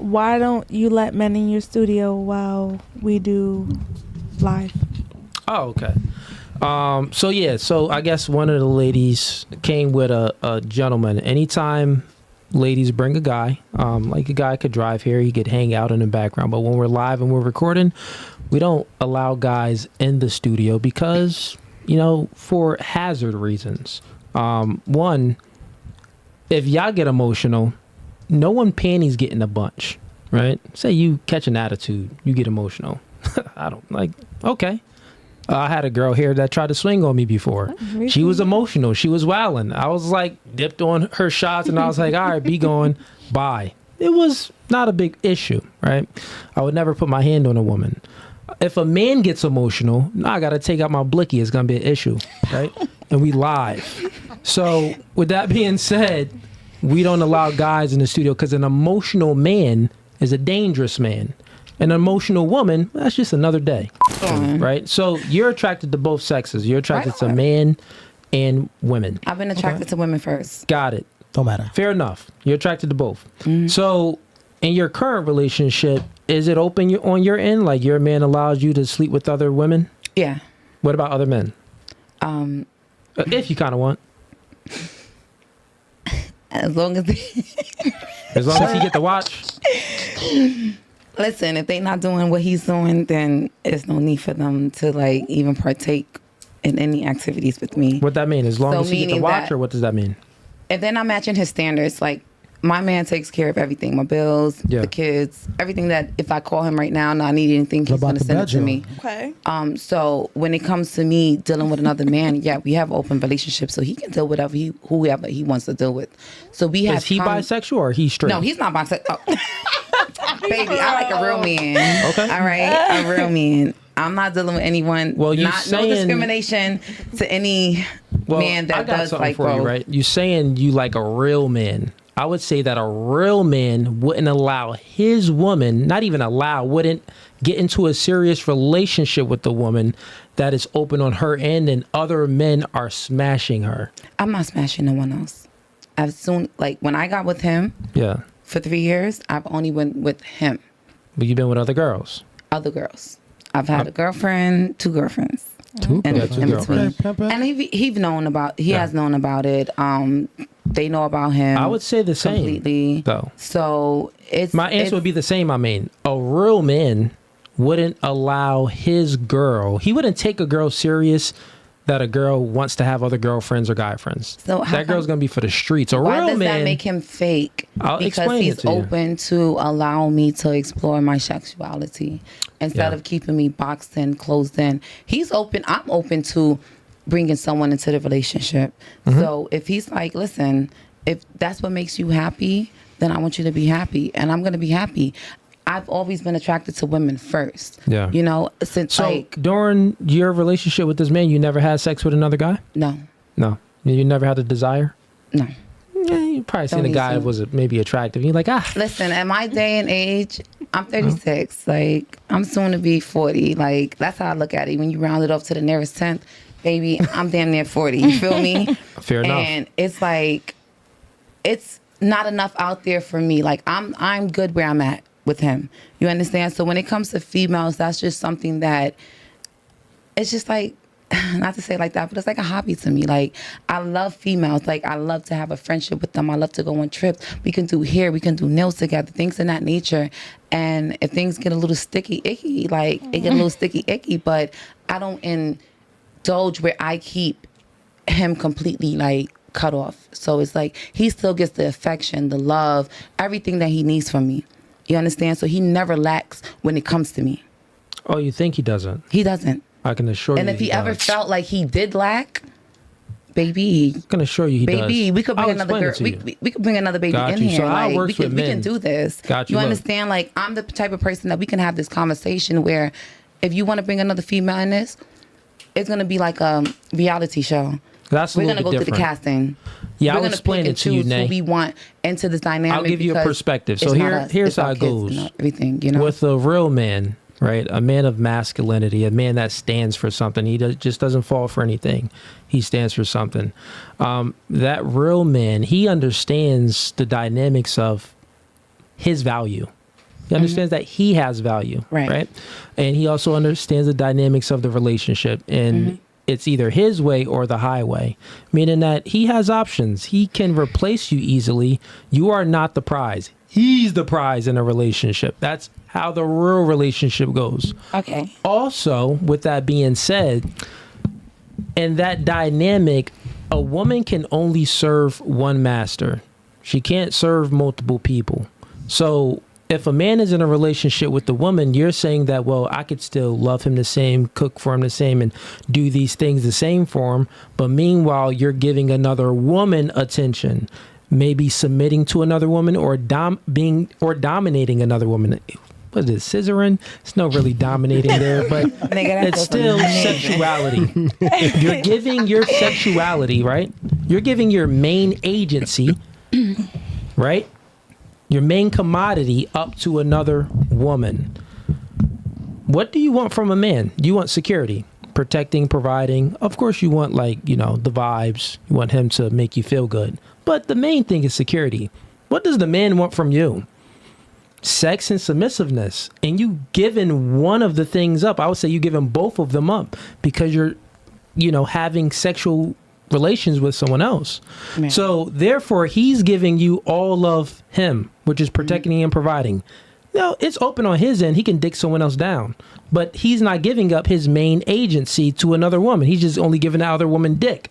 why don't you let men in your studio while we do live? Oh, okay. So I guess one of the ladies came with a gentleman. Anytime ladies bring a guy, like a guy could drive here, he could hang out in the background. But when we're live and we're recording, we don't allow guys in the studio because, for hazard reasons. One, if y'all get emotional, no one panties get in a bunch, right? Say you catch an attitude, you get emotional. I don't okay. I had a girl here that tried to swing on me before. She was emotional. She was wilding. I was like, dipped on her shots, and I was like, all right, be going. Bye. It was not a big issue, right? I would never put my hand on a woman. If a man gets emotional, I got to take out my blicky. It's going to be an issue, right? And we live. So with that being said, we don't allow guys in the studio because an emotional man is a dangerous man. An emotional woman, that's just another day, right? So you're attracted to both sexes. You're attracted to men and women. I've been attracted to women first. Got it. Don't matter. Fair enough. You're attracted to both. So in your current relationship, is it open on your end? Like your man allows you to sleep with other women? Yeah. What about other men? If you kind of want. As long as As long as he get to watch. Listen, if they not doing what he's doing, then there's no need for them to even partake in any activities with me. What that mean? As long as he get to watch, or what does that mean? If they're not matching his standards, my man takes care of everything, my bills, the kids, everything that if I call him right now and I need anything, he's going to send it to me. Okay. So when it comes to me dealing with another man, we have open relationships, so he can deal with whoever he wants to deal with. So we have. Is he bisexual or he's straight? No, he's not bisexual. Baby, I like a real man. Okay. All right, a real man. I'm not dealing with anyone. Well, no discrimination to any man that does like for you, right? You saying you like a real man. I would say that a real man wouldn't allow his woman, wouldn't get into a serious relationship with the woman that is open on her end and other men are smashing her. I'm not smashing no one else. When I got with him for 3 years, I've only went with him. But you've been with other girls? Other girls. I've had a girlfriend, 2 girlfriends. Two girlfriends. And he has known about it. They know about him. I would say the same completely. Though. So my answer would be the same. I mean, a real man wouldn't allow his girl. He wouldn't take a girl serious that a girl wants to have other girlfriends or guy friends. So that girl's gonna be for the streets. Why does that make him fake? Because he's open to allow me to explore my sexuality instead of keeping me boxed in, closed in. He's open. I'm open to bringing someone into the relationship. So if he's like, listen, if that's what makes you happy, then I want you to be happy, and I'm gonna be happy. I've always been attracted to women first. Yeah. Since during your relationship with this man, you never had sex with another guy? No. No. You never had a desire? No. Yeah, you probably seen a guy that was maybe attractive. You're like, Listen, at my day and age, I'm 36. I'm soon to be 40. That's how I look at it. When you round it up to the nearest 10th, baby, I'm damn near 40. You feel me? Fair enough. And it's it's not enough out there for me. I'm good where I'm at with him. You understand? So when it comes to females, that's just something that it's just not to say it like that, but it's like a hobby to me. I love females. I love to have a friendship with them. I love to go on trips. We can do hair, we can do nails together, things in that nature. And if things get a little sticky, icky, it get a little sticky, icky, but I don't indulge where I keep him completely cut off. So it's he still gets the affection, the love, everything that he needs from me. You understand? So he never lacks when it comes to me. Oh, you think he doesn't? He doesn't. I can assure you. And if he ever felt like he did lack, baby, I can assure you he does. Baby, we could bring another girl. We could bring another baby in here. So we can do this. You understand? I'm the type of person that we can have this conversation where if you want to bring another female in this, it's going to be like a reality show. We're going to go through the casting. Yeah, I'll explain it to you, Nay. Who we want into this dynamic. I'll give you a perspective. So here's how it goes. Everything, With a real man, right? A man of masculinity, a man that stands for something. He just doesn't fall for anything. He stands for something. That real man, he understands the dynamics of his value. He understands that he has value, right? And he also understands the dynamics of the relationship, and it's either his way or the highway, meaning that he has options. He can replace you easily. You are not the prize. He's the prize in a relationship. That's how the real relationship goes. Okay. Also, with that being said, in that dynamic, a woman can only serve one master. She can't serve multiple people. So if a man is in a relationship with the woman, you're saying that, well, I could still love him the same, cook for him the same, and do these things the same for him. But meanwhile, you're giving another woman attention, maybe submitting to another woman or dominating another woman. What is it, scissoring? It's no really dominating there, but it's still sexuality. You're giving your sexuality, right? You're giving your main agency, right? Your main commodity up to another woman. What do you want from a man? You want security, protecting, providing. Of course, you want, like, you know, the vibes. You want him to make you feel good. But the main thing is security. What does the man want from you? Sex and submissiveness. And you giving one of the things up. I would say you giving both of them up because you're, you know, having sexual relations with someone else. Man. So therefore, he's giving you all of him, which is protecting and providing. No, it's open on his end. He can dick someone else down, but he's not giving up his main agency to another woman. He's just only giving the other woman dick.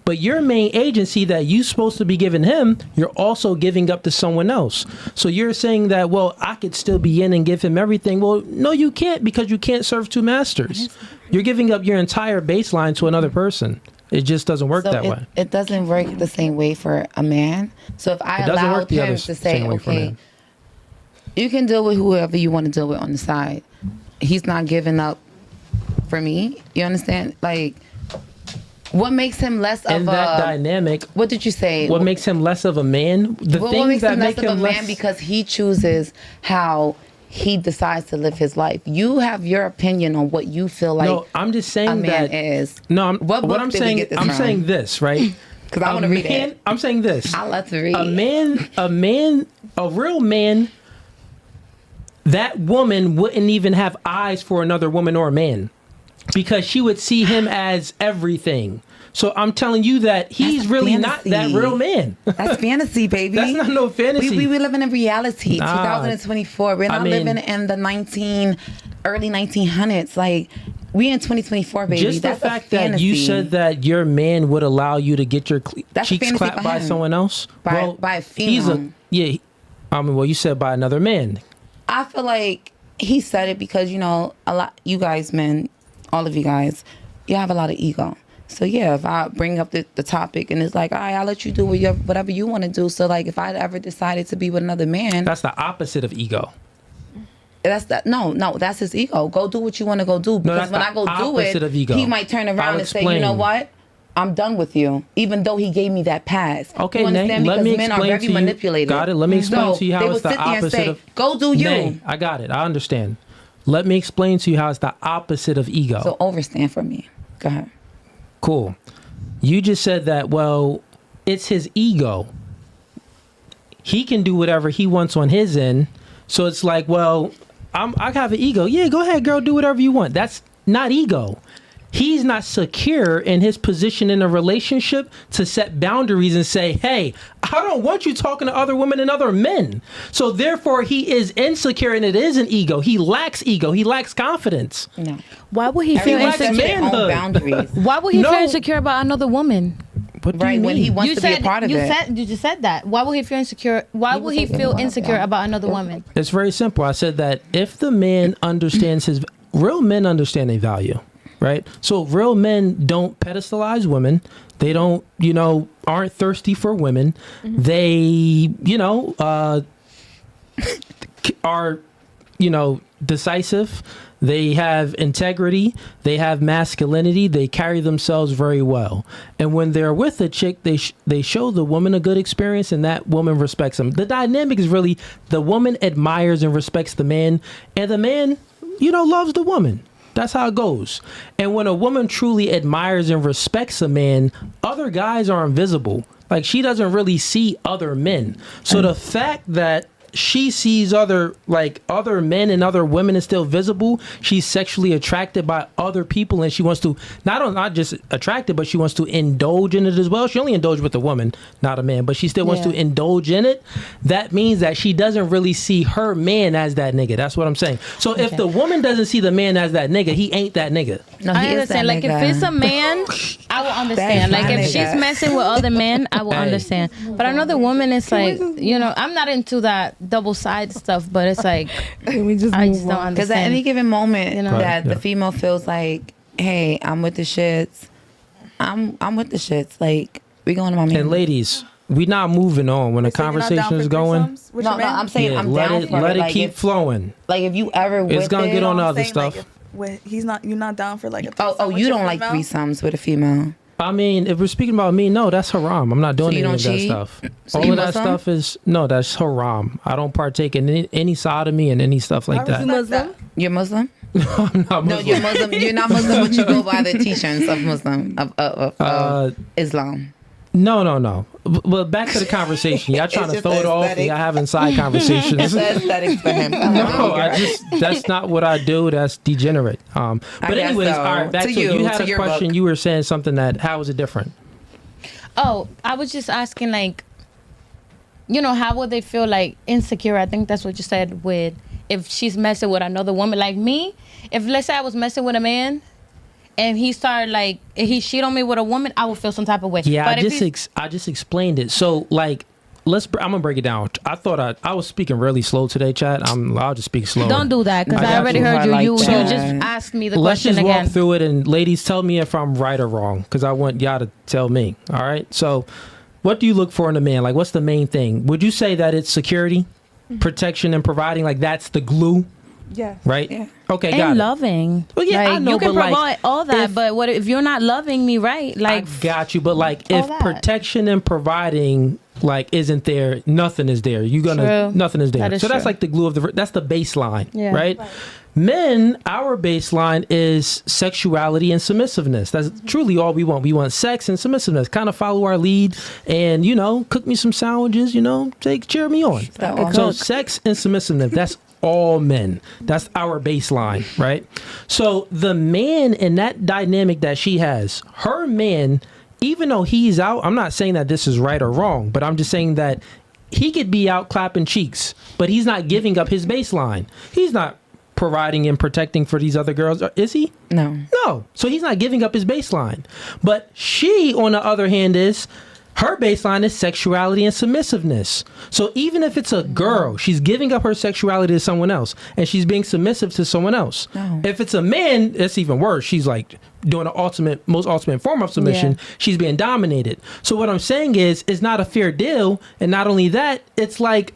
But your main agency that you're supposed to be giving him, you're also giving up to someone else. So you're saying that, well, I could still be in and give him everything. Well, no, you can't, because you can't serve two masters. You're giving up your entire baseline to another person. It just doesn't work that way. It doesn't work the same way for a man. So if I allow him to say, okay, you can deal with whoever you want to deal with on the side, he's not giving up for me. You understand? Like, what makes him less of that dynamic? What did you say? What makes him less of a man? What makes him less of a man? Because he chooses how he decides to live his life. You have your opinion on what you feel like. No, I'm just saying a man is. No, what I'm saying. I'm saying this, right? Because I want to read it. I'm saying this. I love to read. A real man. That woman wouldn't even have eyes for another woman or a man, because she would see him as everything. So I'm telling you that he's really not that real man. That's fantasy, baby. That's not no fantasy. We living in reality. 2024. We're not living in the early 1900s. Like, we in 2024, baby. Just the fact that you said that your man would allow you to get your cheeks clapped by someone else. By a female. Well, you said by another man. I feel like he said it because, you know, you guys, men, all of you guys, you have a lot of ego. So yeah, if I bring up the topic and it's like, all right, I'll let you do whatever you want to do. So like, if I ever decided to be with another man, that's the opposite of ego. No, that's his ego. Go do what you want to go do. Because when I go do it, he might turn around and say, you know what? I'm done with you, even though he gave me that pass. Okay, Nay, let me explain to you. Manipulated. Got it. Let me explain to you how it's the opposite of. Go do you. Nay, I got it. I understand. Let me explain to you how it's the opposite of ego. So overstand for me. Go ahead. Cool. You just said that, well, it's his ego. He can do whatever he wants on his end. So it's like, well, I have an ego. Yeah, go ahead, girl, do whatever you want. That's not ego. He's not secure in his position in a relationship to set boundaries and say, hey, I don't want you talking to other women and other men. So therefore, he is insecure, and it is an ego. He lacks ego. He lacks confidence. No. Why would he feel insecure? Why would he feel insecure about another woman? What do you mean? When he wants to be a part of it. You just said that. Why would he feel insecure? Why would he feel insecure about another woman? It's very simple. I said that if the man understands real men understand their value. Right? So real men don't pedestalize women. They don't, aren't thirsty for women. Mm-hmm. They, are, decisive. They have integrity. They have masculinity. They carry themselves very well. And when they're with a chick, they show the woman a good experience, and that woman respects them. The dynamic is really the woman admires and respects the man, and the man, loves the woman. That's how it goes. And when a woman truly admires and respects a man, other guys are invisible. Like, she doesn't really see other men. So the fact that she sees other men and other women is still visible, she's sexually attracted by other people, and she wants to not just attracted, but she wants to indulge in it as well. She only indulged with a woman, not a man, but she still wants to indulge in it. That means that she doesn't really see her man as that nigga. That's what I'm saying. So if the woman doesn't see the man as that nigga, he ain't that nigga. No, I understand. Like if it's a man, I will understand. Like if she's messing with other men, I will understand. But another woman is like, you know, I'm not into that double side stuff, but it's like I just don't understand. Because at any given moment, you know, that the female feels like, hey, I'm with the shits. I'm with the shits. Like, we going to my man. And ladies, we not moving on when the conversation is going. No, I'm saying I'm down for it. Let it like keep flowing. Like if you ever it's gonna get on the other stuff. Like you're not down for like a threesome. Oh, you don't like threesomes with a female. I mean, if we're speaking about me, no, that's haram. I'm not doing any of that stuff. So all of that stuff is that's haram. I don't partake in any sodomy and any stuff like that. Muslim? You're Muslim? I'm not Muslim. No, you're Muslim. You're not Muslim, but you go by the teachings of Muslim of Islam. No. But back to the conversation. Y'all trying to throw it off. Y'all having side conversations. It's aesthetics for him. No, that's not what I do. That's degenerate. But anyways, all right, back to you. You had a question. Book. You were saying something how is it different? Oh, I was just asking, like, you know, how would they feel like insecure? I think that's what you said with if she's messing with another woman. Like me, if let's say I was messing with a man and he started like he cheated on me with a woman, I would feel some type of way. Yeah, but I just explained it. So like, I'm gonna break it down. I thought I was speaking really slow today, Chad. I'll just speak slow. Don't do that because I already heard you. You just asked me the question again. Let's just walk through it, and ladies, tell me if I'm right or wrong because I want y'all to tell me. All right. So, what do you look for in a man? Like, what's the main thing? Would you say that it's security, protection, and providing? Like that's the glue. Yeah. Right? Yeah. Okay, got it. And loving. Well, yeah, like, I know, you can but provide all that, but what if you're not loving me right? Like, I got you, but like if protection and providing like isn't there, nothing is there. Nothing is there. So that's like the glue of that's the baseline, right? Men, our baseline is sexuality and submissiveness. That's truly all we want. We want sex and submissiveness. Kind of follow our lead and, cook me some sandwiches, cheer me on. So sex and submissiveness, that's all men. That's our baseline, right? So the man in that dynamic that she has, her man, even though he's out, I'm not saying that this is right or wrong, but I'm just saying that he could be out clapping cheeks, but he's not giving up his baseline. He's not providing and protecting for these other girls, is he? No. So he's not giving up his baseline. But she, on the other hand, her baseline is sexuality and submissiveness. So even if it's a girl, she's giving up her sexuality to someone else and she's being submissive to someone else. No. If it's a man, it's even worse. She's like doing the most ultimate form of submission. Yeah. She's being dominated. So what I'm saying is, it's not a fair deal. And not only that, it's like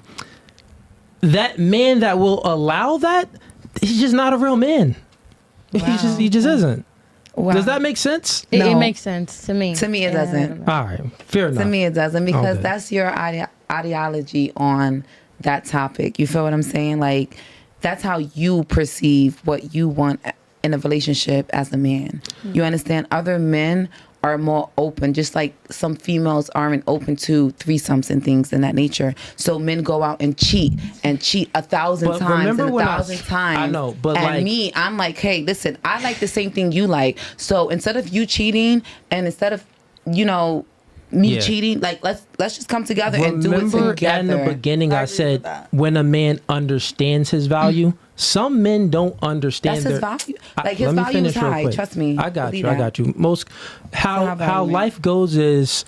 that man that will allow that, he's just not a real man. Wow. He just isn't. Wow. Does that make sense? It makes sense to me. To me, it doesn't. All right, fair enough. To me, it doesn't because that's your ideology on that topic. You feel what I'm saying? Like, that's how you perceive what you want in a relationship as a man. You understand? Other men are more open, just like some females aren't open to threesomes and things in that nature. So men go out and cheat 1,000 times and 1,000 times. I know, but and me, I'm like, hey, listen, I like the same thing you like. So instead of you cheating and instead of, me cheating, like let's just come together and do it together. In the beginning, I said when a man understands his value. Some men don't understand. That's his value. Like his value is high. Trust me. I got you. How life goes is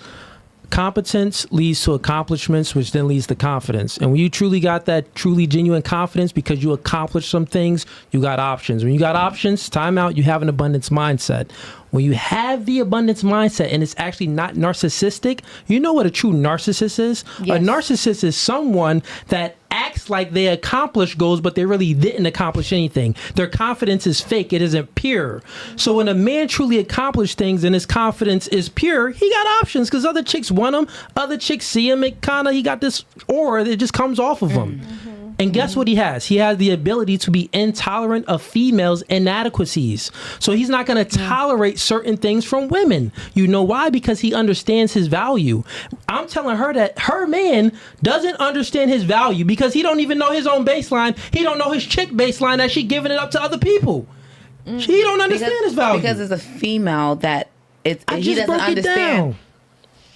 competence leads to accomplishments, which then leads to confidence. And when you truly got that truly genuine confidence because you accomplished some things, you got options. When you got options, time out, you have an abundance mindset. When you have the abundance mindset and it's actually not narcissistic, you know what a true narcissist is? Yes. A narcissist is someone that acts like they accomplished goals, but they really didn't accomplish anything. Their confidence is fake. It isn't pure. So when a man truly accomplished things and his confidence is pure, he got options because other chicks want him. Other chicks see him. He got this aura that just comes off of him. Mm-hmm. And guess what he has? He has the ability to be intolerant of females' inadequacies. So he's not going to tolerate certain things from women. You know why? Because he understands his value. I'm telling her that her man doesn't understand his value because he don't even know his own baseline. He don't know his chick baseline that she giving it up to other people. He don't understand his value. Because it's a female that he doesn't understand.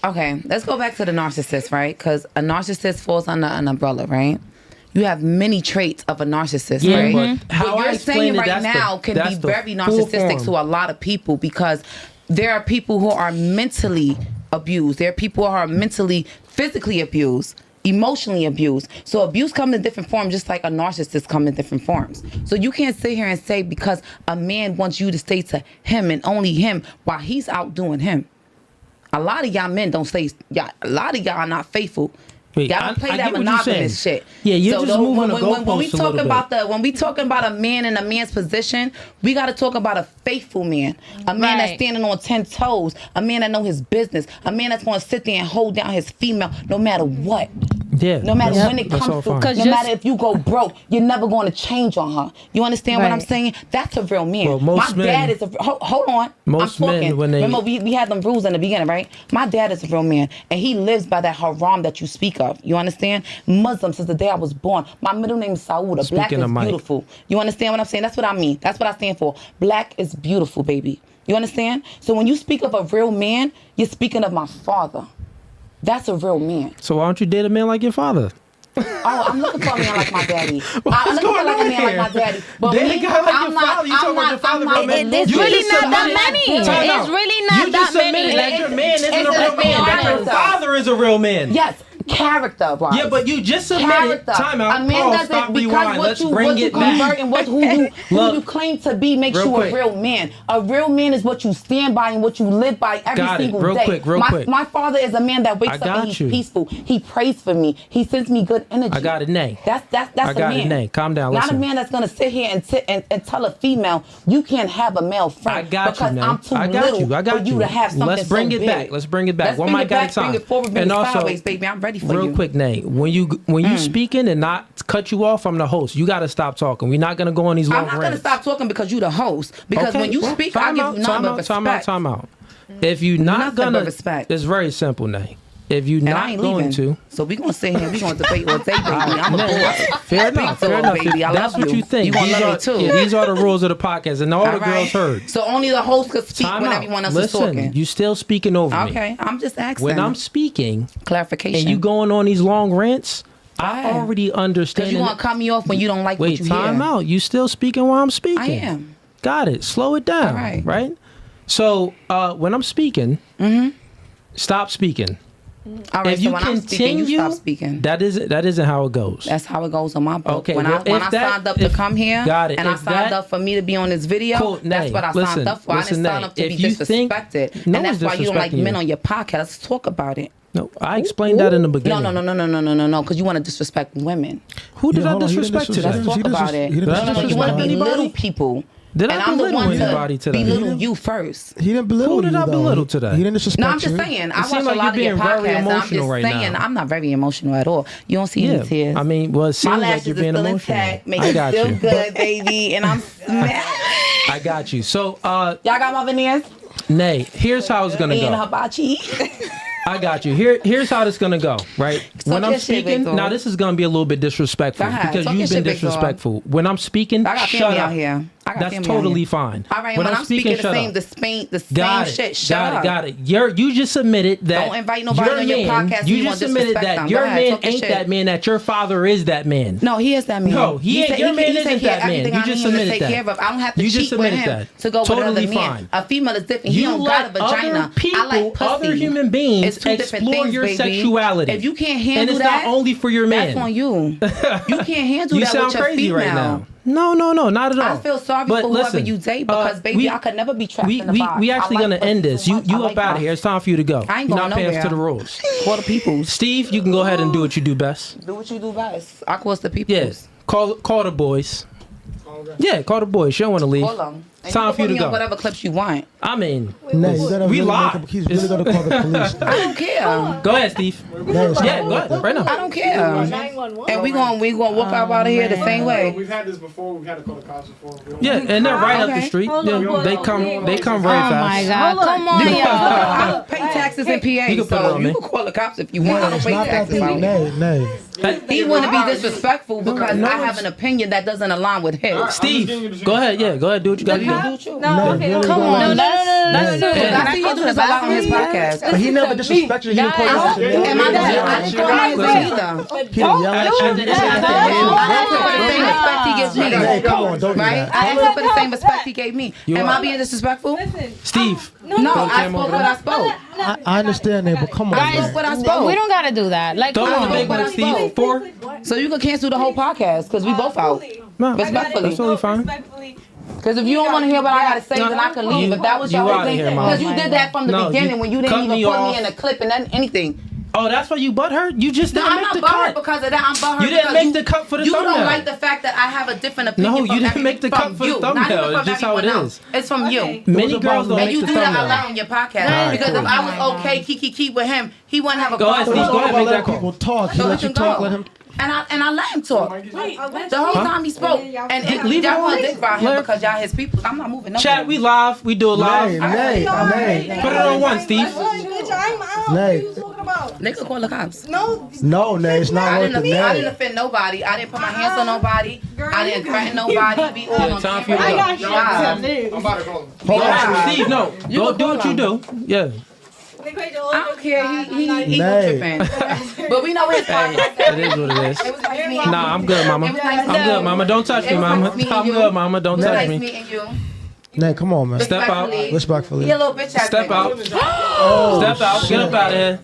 Okay, let's go back to the narcissist, right? Because a narcissist falls under an umbrella, right? You have many traits of a narcissist, right? But how what you're saying right now can be very narcissistic to a lot of people because there are people who are mentally abused. There are people who are mentally, physically abused, emotionally abused. So abuse comes in different forms, just like a narcissist comes in different forms. So you can't sit here and say because a man wants you to stay to him and only him while he's out doing him. A lot of y'all men don't stay. A lot of y'all are not faithful. Wait, y'all don't play that monogamous shit. Yeah, you're just moving the goalposts when we a little bit. When we talking about a man in a man's position, we got to talk about a faithful man, a man that's standing on 10 toes, a man that know his business, a man that's going to sit there and hold down his female no matter what. Yeah, no matter when it comes to, no matter if you go broke, you're never going to change on her. You understand what I'm saying? That's a real man. Well, my dad is a hold on. Most I'm talking. men, when they remember we had them rules in the beginning, right? My dad is a real man, and he lives by that haram that you speak of. You understand? Muslim since the day I was born. My middle name is Saouda. Black is beautiful. You understand what I'm saying? That's what I mean. That's what I stand for. Black is beautiful, baby. You understand? So when you speak of a real man, you're speaking of my father. That's a real man. So why don't you date a man like your father? Oh, I'm looking for a man like my daddy. I'm looking for like a man like my daddy. But Date a guy like your father. You talking about your father, bro, man. It's really not that many. It's really not that many. You just admitted that your man isn't a real man. That your father is a real man. Yes. Character, right? Yeah, but you just submitted. Time out. A man doesn't stop, because rewind. what Let's you bring it back. convert and who you claim to be makes you a real man. A real man is what you stand by and what you live by every single day. Real quick. My father is a man that wakes up and he's peaceful. He prays for me. He sends me good energy. I got it, nay. That's a man. I got it, nay. Calm down. Not a man that's gonna sit here and tell a female you can't have a male friend. I got because you, nay. I'm too I got little you. I got for you to have something Let's bring so it big. back. Let's bring it back. One mic at a time. Bring it forward, bring it sideways, baby. I'm ready for you. Real quick, nay. When you speaking and not cut you off, I'm the host. You got to stop talking. We're not gonna go on these long rants. I'm not gonna stop talking because you the host. Because when you speak, I give you nothing but respect. Time out. If you not gonna respect, it's very simple, nay. If you not going to, so we gonna sit here and we gonna debate all day, baby. I'm a boy. Fair enough, baby. I That's love what you think. You gonna love me too. Yeah, these are the rules of the podcast, and all the girls heard. So only the host could speak when everyone else is talking. Listen, you still speaking over me. Okay, I'm just asking. When I'm speaking, clarification, and you going on these long rants. I already understand. Because you want to cut me off when you don't like what you hear. Wait, time out. You still speaking while I'm speaking. I am. Got it. Slow it down. All right? So when I'm speaking, stop speaking. All right, if you when continue, I'm speaking, you stop speaking. That isn't how it goes. That's how it goes on my book. Okay, when I signed up to come here, and I signed up for me to be on this video, that's what I signed up for. I didn't sign up to be disrespected. And that's why you don't like men on your podcast. Let's talk about it. No, I explained that in the beginning. No, because you want to disrespect women. Who did I disrespect today? Let's talk about it. No, you want to belittle people. Did I belittle anybody today? Belittle you first. He didn't belittle you. Who did I belittle today? He didn't disrespect you. No, I'm just saying. I watch a lot of your podcasts, and I'm just saying I'm not very emotional at all. You don't see any tears. I mean, well, it seems like you're being emotional. Make it feel good, baby, and I'm smashed. I got you. So, y'all got my veneers? Nay, here's how it's gonna go. And hibachi. I got you. Here's how this gonna go, right? When I'm speaking, now this is gonna be a little bit disrespectful because you've been disrespectful. When I'm speaking, shut up. That's totally fine. All right, when I'm speaking the same shit, shut up. Got it. You just admitted that. Don't invite nobody on your podcast. You just admitted that your man ain't that man. That your father is that man. No, he is that man. No, he ain't. Your man isn't that man. You just admitted that. I don't have to cheat with him to go with another man. A female is different. He don't got a vagina. I like pussy. Other human beings explore your sexuality. If you can't handle that, and it's not only for your man. That's on you. You can't handle that with your female. You sound crazy right now. No, not at all. I feel sorry for whoever you date because, baby, I could never be trapped in the box. We actually going to end this. You up out of here. It's time for you to go. I ain't going nowhere. You're not paying to the rules. Call the peoples. Steve, you can go ahead and do what you do best. Do what you do best. I call the peoples. Yes. Call the boys. Yeah, call the boys. She don't want to leave. Call them. It's time for you to go. Whatever clips you want. I mean, Nah, you gotta we really live. he's really gonna call the police. I don't care. Go ahead, Steve. Nah, Yeah, go ahead. Right now. I don't care. And we gonna walk out of here the same way. We've had this before. We've had to call the cops before. Yeah, and they're right up the Okay. street. Yeah, they come very Oh fast. my God! Come on, I y'all. don't pay taxes in PA, You can put it so on you me. can call the cops if you want. I don't It's pay not that taxes deep. out here. Nay. He want to be disrespectful because No, I have an opinion that doesn't align with his. Steve, go ahead. Yeah, go ahead. Do what you got to do. No, okay, really come go on. like- That's too. I see you do this a lot on his podcast. But he never disrespected you. He didn't call you out. And my dad, I didn't call him either. He didn't yell at you. I asked him for the same respect he gives me. Hey, come on, don't do Right? that. I asked him for the same respect he gave me. You Am are. I being disrespectful? Steve. No, I spoke what I spoke. I understand that, but come on. I man. spoke what I spoke. We don't gotta do that. Like, Throw come on on. big one, Steve. 4. So you can cancel the whole podcast because we both out. No, Respectfully. that's totally fine. Because if you don't want to hear what I gotta say, then I can leave. If that was your You whole outta thing, here, Mom. because you did that from the No, beginning you when you didn't cut even me put off. me in a clip and anything. Oh, that's why you butthurt? You just No, didn't I'm make not the butthurt cut. because of that. I'm butthurt You didn't because make the cut for the you thumbnail. don't like the fact that I have a different opinion. No, from you didn't make the from cut for the you, not thumbnail. even from It's just how it everyone is. else. It's from you. Many girls don't And make you the do that a thumbnail. lot on your podcast. Alright, Because cool. if I was okay, kiki with him, he wouldn't have a Go ahead, problem. Steve. Go ahead, make that call. People talk. He So let it you can talk. go. Let him. And I let him talk. The whole time he spoke. And Leave it y'all want alone. to dick about him Let- because y'all his people. I'm not moving nowhere. Chat, we live. We do it live. Nay. Put it on one, Steve. Bitch, I'm out. Nay. What you talking about? They could call the cops. No. No, Nay. It's not I worth didn't, it. I didn't Nay. offend nobody. I didn't put my hands on nobody. I didn't threaten nobody. We all Yeah, on time for you to camera. go. I got Live. I'm about to call him. Hold Yeah. on. Steve, no. You Go can do call what you him. do. Yeah. I don't care. He Nay. tripping. But we know his Hey, podcast. it is what it is. It was nice meeting Nah, you. I'm good, mama. It was nice I'm meeting good, you. mama. Don't touch It me, was mama. nice meeting I'm you. good, mama. Don't It was touch nice me. meeting you. Nay, come on, man. Step out. Respectfully. He a little bitch ass Step nigga. out. Oh, Step out. Get up out of here.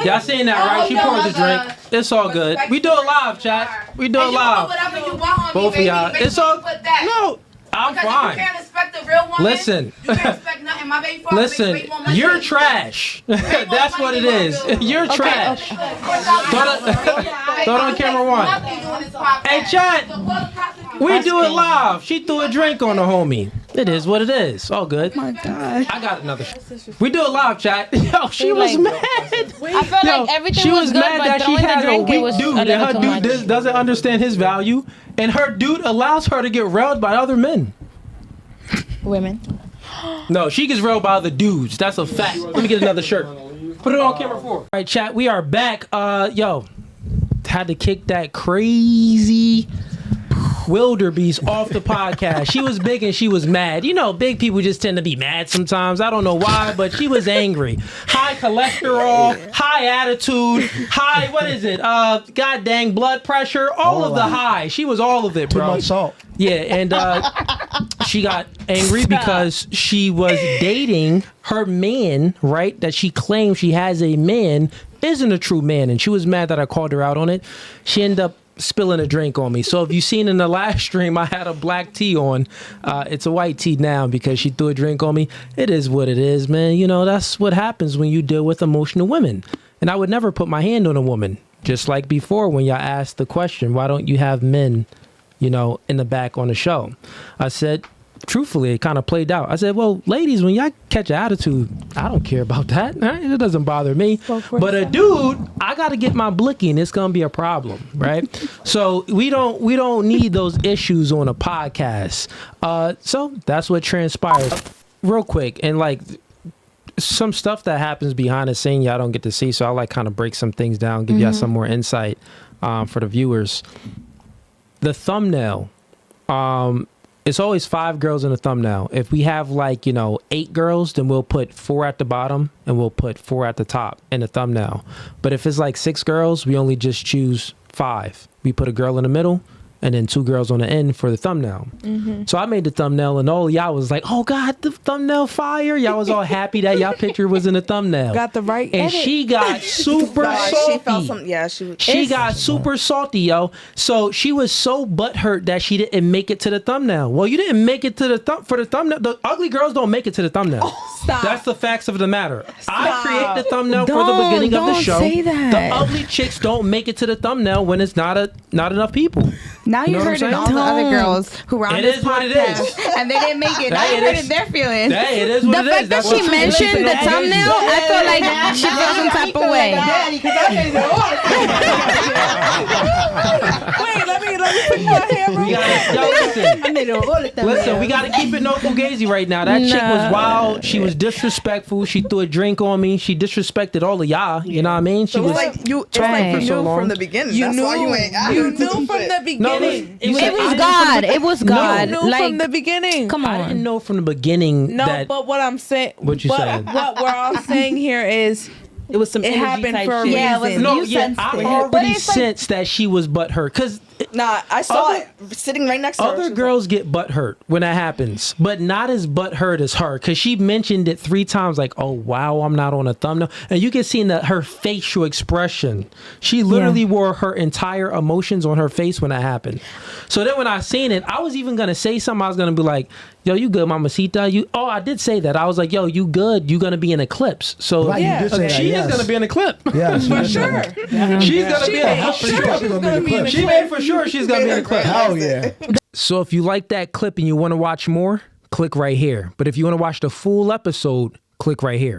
Y'all seen that, right? She Oh, no, poured the drink. It's all good. We do it live, chat. We do it And you put live. whatever you want on me, Both of baby. y'all. Make It's sure all. you put that. No, I'm Because if fine. you can't respect a real woman, Listen. you can't respect nothing. My baby father makes Listen, way more money you're than you. trash. Way more That's what money it than is. I do. You're trash. Throw it on camera one. Hey, chat. We do it live. She threw a drink on the homie. It is what it is. All good. My God. I got another. We do it live, chat. Yo, she was mad. I feel Yo, like everything she was good, mad but that she throwing the had a drink, it weak was dude, a and little her too dude much. doesn't understand his value, and her dude allows her to get railed by other men. Women. No, she gets railed by other dudes. That's a fact. Let me get another shirt. Put it on camera 4. All right, chat. We are back. Yo, had to kick that crazy wildebeest off the podcast. She was big and she was mad. You know, big people just tend to be mad sometimes. I don't know why, but she was angry. High cholesterol, high attitude, high, what is it? God dang, blood pressure, all of the high. She was all of it, Too bro. much salt. Yeah, and she got angry because she was dating her man, right? That she claims she has a man isn't a true man, and she was mad that I called her out on it. She ended up spilling a drink on me. So if you've seen in the last stream, I had a black tee on. It's a white tee now because she threw a drink on me. It is what it is, man. You know, that's what happens when you deal with emotional women. And I would never put my hand on a woman. Just like before when y'all asked the question, why don't you have men, you know, in the back on the show? I said, truthfully, it kind of played out. I said, well, ladies, when y'all catch an attitude, I don't care about that. It doesn't bother me. But a dude, I got to get my blicky and it's going to be a problem, right? So we don't need those issues on a podcast. So that's what transpired. Real quick, and like some stuff that happens behind the scene y'all don't get to see, so I'll like kind of break some things down, give y'all some more insight for the viewers. The thumbnail, it's always 5 girls in the thumbnail. If we have like, 8 girls, then we'll put 4 at the bottom and we'll put 4 at the top in the thumbnail. But if it's like 6 girls, we only just choose 5. We put a girl in the middle and then 2 girls on the end for the thumbnail. So I made the thumbnail and all y'all was like, oh God, the thumbnail fire. Y'all was all happy that y'all picture was in the thumbnail. Got the right And edit. she got super salty. She felt some. Yeah, she was. She got super salty, yo. So she was so butthurt that she didn't make it to the thumbnail. Well, you didn't make it to the for the thumbnail. The ugly girls don't make it to the thumbnail. Stop. That's the facts of the matter. I create the thumbnail for the beginning of the Don't show. say that. The ugly chicks don't make it to the thumbnail when it's not enough people. Now You you're know what I'm hurting all saying? the other girls who were on It this is what it is. podcast and they didn't make it. Now Hey, you're it is. hurting their feelings. Hey, it is what The it is. fact that That's she what mentioned the thumbnail, I feel like she feels some type of way. Wait, let me put my hammer. We gotta listen, we gotta keep it no fugazi right now. That chick was wild. She was disrespectful. She threw a drink on me. She disrespected all of y'all. You know what I mean? She So was it's like you trying for knew so long. from the beginning. You That's knew. why you ain't. You knew from the beginning. No, listen, you said It was I God. It was God. You knew Like, from the beginning. come I didn't on. know from the beginning No, that. but what I'm saying, What you saying? What we're all saying here is It was some it energy happened type for a shit. Yeah, it was- reason. No, You yeah, sensed I it. already But it's like- sensed that she was butthurt because Nah, I saw Other- it sitting right next to her. She other was girls get butthurt when that happens, but not as butthurt as her because she mentioned it 3 times. Like, oh wow, I'm not on a thumbnail, and you can see in her facial expression. She literally wore her entire emotions on her face when that happened. So then when I seen it, I was even gonna say something. I was gonna be like, "Yo, you good, Mamacita? You?" Oh, I did say that. I was like, "Yo, you good? You gonna be in a clips?" So Right, you did say that, she yes. is gonna be in a clip. Yes, For sure. She's gonna be in a For sure she's gonna be in the clip. She made for sure she's gonna be in a clip. Hell yeah. So if you like that clip and you want to watch more, click right here. But if you want to watch the full episode, click right here.